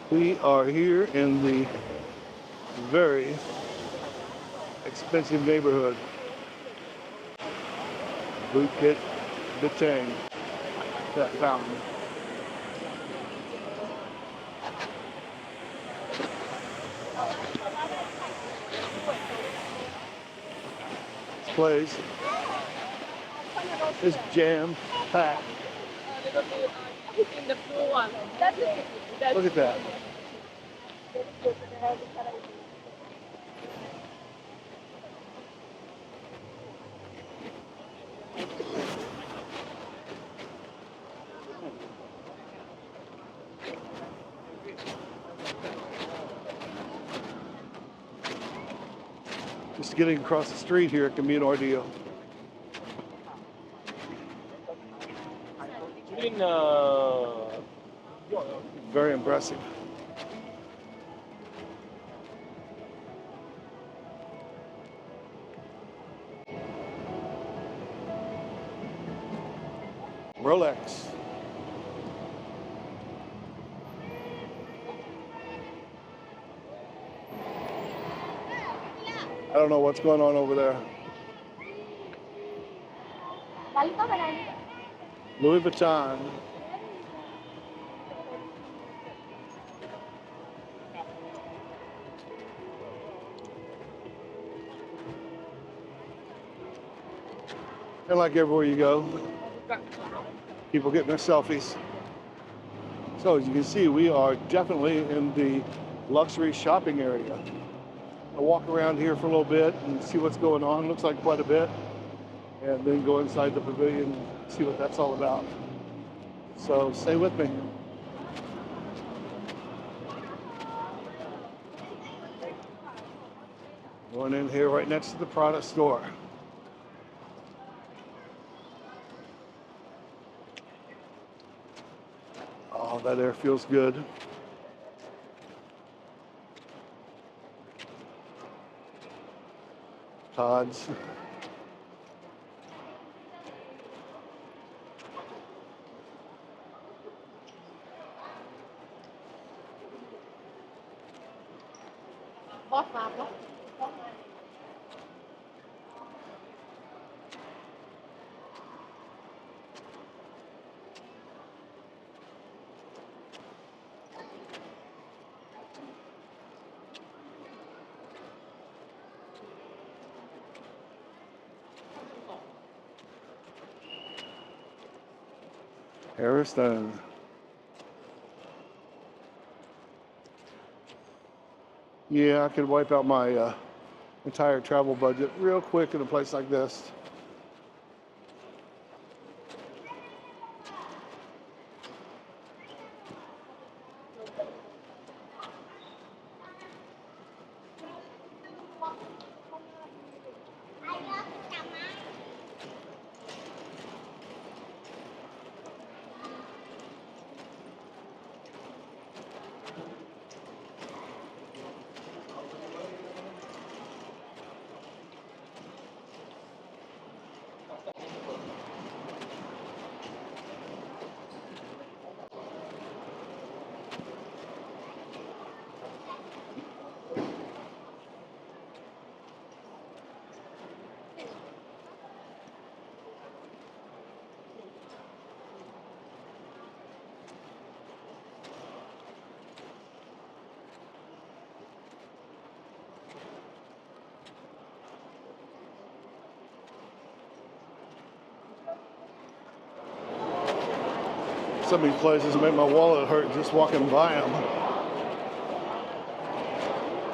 We are here in the very expensive neighborhood, Bukit Bintang, that fountain. This place is jam-packed. In the blue one. Look at that. Just getting across the street here can be an ordeal. Very impressive. Rolex. I don't know what's going on over there. Louis Vuitton. And like everywhere you go, people getting their selfies. So as you can see, we are definitely in the luxury shopping area. I'll walk around here for a little bit and see what's going on. Looks like quite a bit. And then go inside the pavilion and see what that's all about. So stay with me. Going in here right next to the Prada store. Oh, that air feels good. Todd's. Harrison. Yeah, I could wipe out my entire travel budget real quick in a place like this. Some of these places make my wallet hurt just walking by them.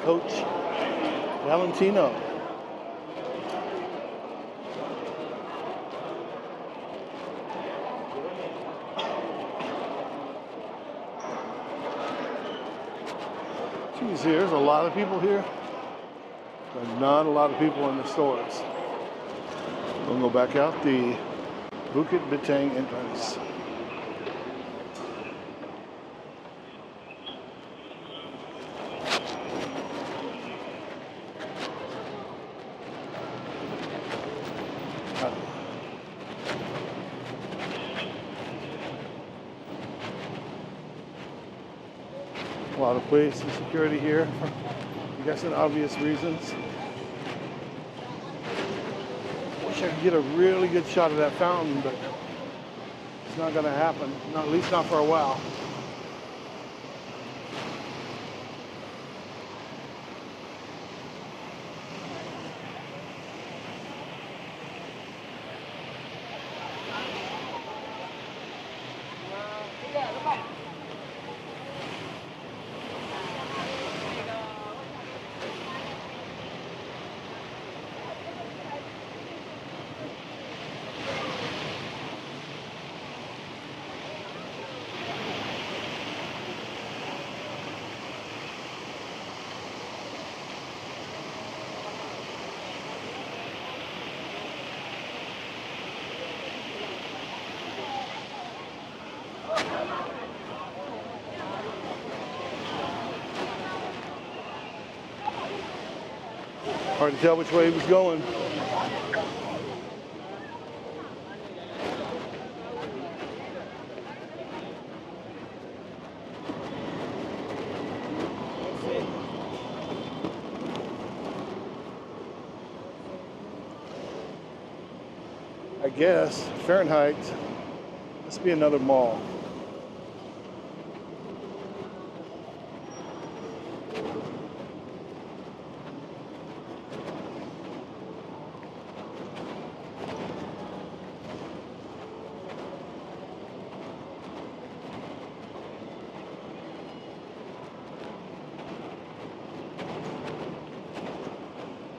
Coach Valentino. Geez, there's a lot of people here, but not a lot of people in the stores. We'll go back out the Bukit Bintang entrance. A lot of police and security here for, I guess, obvious reasons. Wish I could get a really good shot of that fountain, but it's not going to happen. Not, at least not for a while. Hard to tell which way he was going. I guess Fahrenheit must be another mall.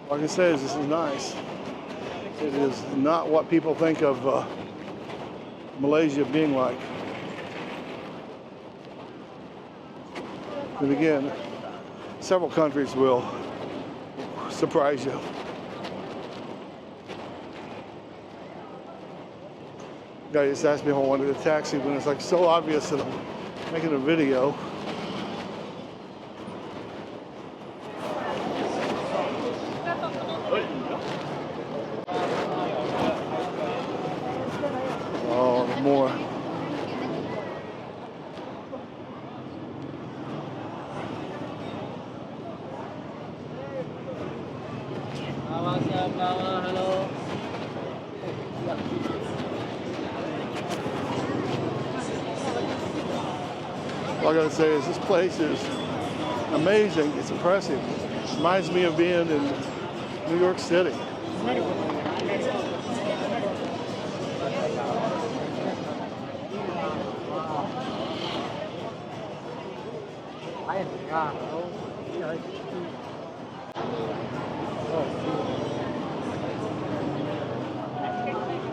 All I can say is this is nice. It is not what people think of Malaysia being like. And again, several countries will surprise you. Guy just asked me if I wanted a taxi when it's like so obvious that I'm making a video. More. All I gotta say is this place is amazing. It's impressive. It reminds me of being in New York City.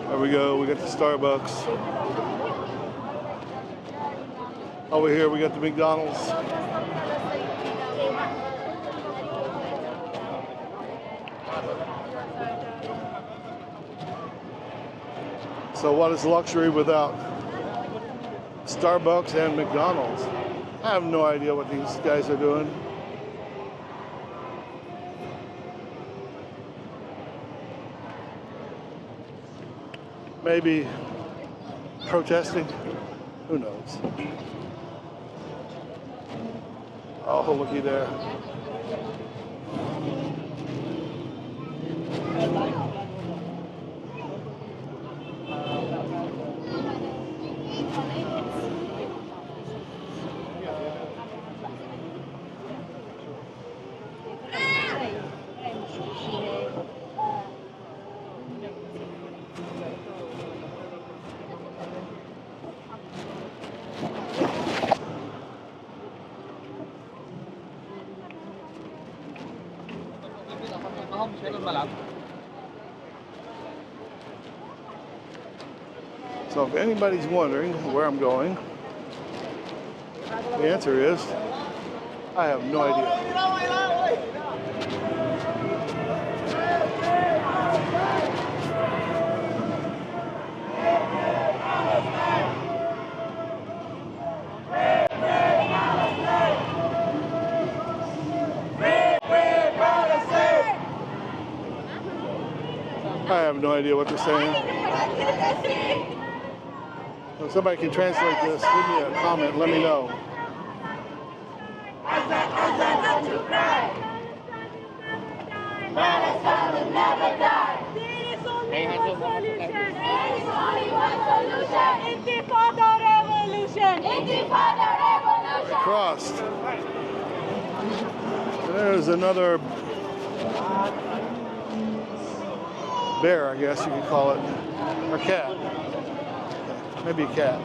There we go, we got the Starbucks. Over here we got the McDonald's. So what is luxury without Starbucks and McDonald's? I have no idea what these guys are doing. Maybe protesting? Who knows? Oh, looky there. So if anybody's wondering where I'm going, the answer is, I have no idea. I have no idea what they're saying. So if somebody can translate this, leave me a comment, let me know. Palestine will never die. There is only one solution. There is only one solution. Intifada revolution. Intifada revolution. Crossed. There's another bear, I guess you could call it, or cat. Maybe a cat.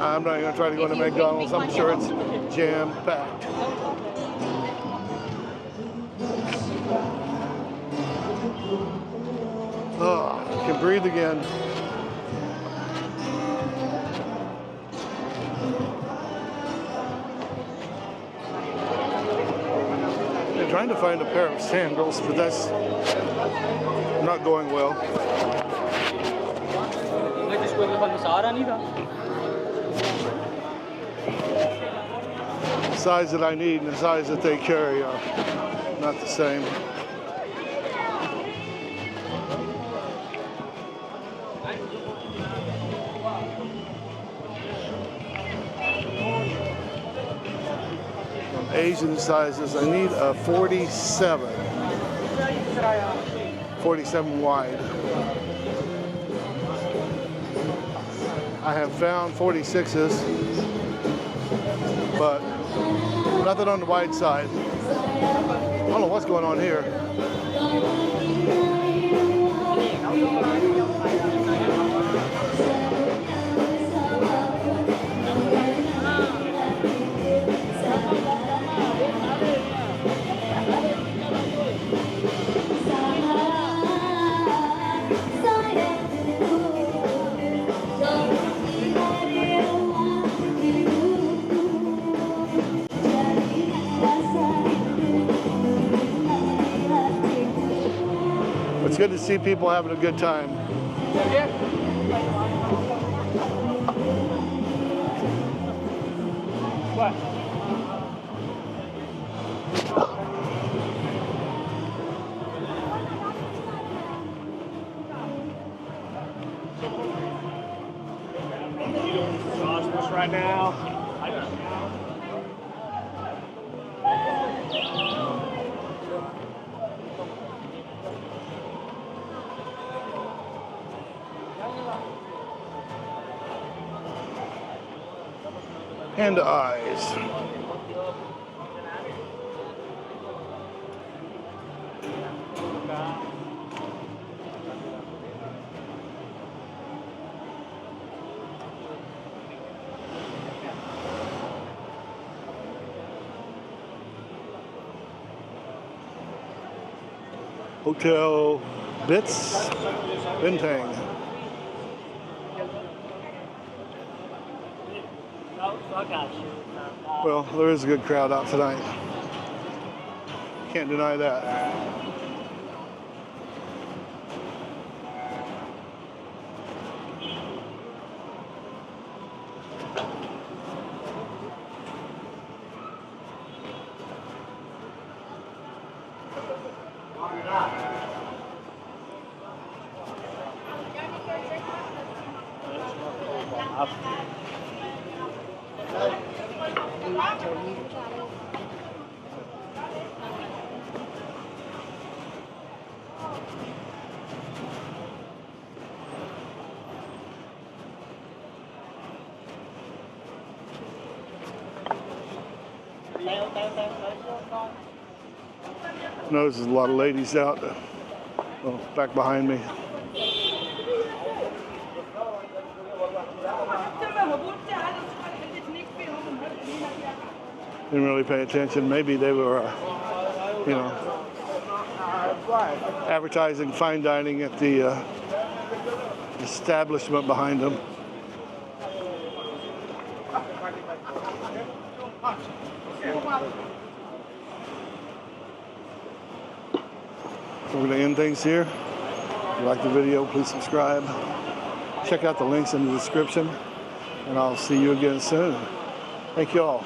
I'm not going to try to go into McDonald's. I'm sure it's jam-packed. Oh, I can breathe again. I'm trying to find a pair of sandals, but that's not going well. The size that I need and the size that they carry are not the same. Asian sizes, I need a 47 wide. I have found 46s, but nothing on the wide side. I don't know what's going on here. It's good to see people having a good time. What? Right now. And eyes. Hotel Bukit Bintang. Well, there is a good crowd out tonight. Can't deny that. Notice there's a lot of ladies out back behind me. Didn't really pay attention. Maybe they were, advertising fine dining at the establishment behind them. We're going to end things here. If you like the video, please subscribe. Check out the links in the description, and I'll see you again soon. Thank you all.